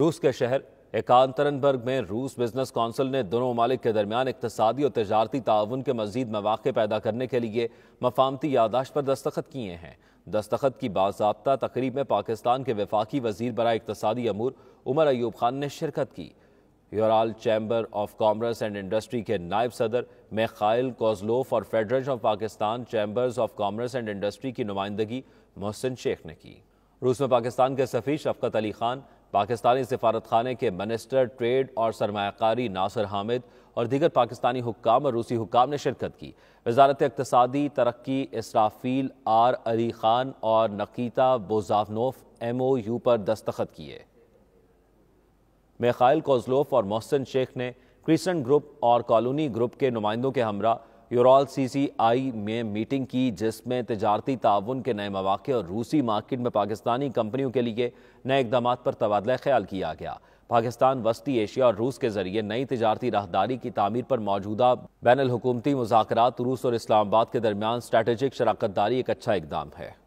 روس کے شہر ایکاترنبرگ میں روس بزنس کونسل نے دونوں ممالک کے درمیان اقتصادی اور تجارتی تعاون کے مزید مواقع پیدا کرنے کے لیے مفاہمتی یادداشت پر دستخط کیے ہیں۔ دستخط کی باضابطہ تقریب میں پاکستان کے وفاقی وزیر برائے اقتصادی امور عمر ایوب خان نے شرکت کی۔ Ural chamber of commerce and industry کے نائب صدر میخائل کوزلوف اور federation of Pakistan chambers of commerce and industry کی نمائندگی محسن شیخ نے کی۔ روس میں پاکستان کے سفیر شفقت علی خان، پاکستانی سفارت خانے کے منسٹر ٹریڈ اور سرمایہ کاری ناصر حامد اور دیگر پاکستانی حکام اور روسی حکام نے شرکت کی۔ وزارت اقتصادی ترقی اسرافیل آر علی خان اور نکیتا بوزانوف MOU پر دستخط کیے۔ میخائل کوزلوف اور محسن شیخ نے کریسنٹ گروپ اور کالونی گروپ کے نمائندوں کے ہمراہ یورال CCI میں میٹنگ کی، جس میں تجارتی تعاون کے نئے مواقع اور روسی مارکیٹ میں پاکستانی کمپنیوں کے لیے نئے اقدامات پر تبادلہ خیال کیا گیا۔ پاکستان وسطی ایشیا اور روس کے ذریعے نئی تجارتی راہداری کی تعمیر پر موجودہ بین الحکومتی مذاکرات روس اور اسلام آباد کے درمیان اسٹریٹجک شراکت داری ایک اچھا اقدام ہے۔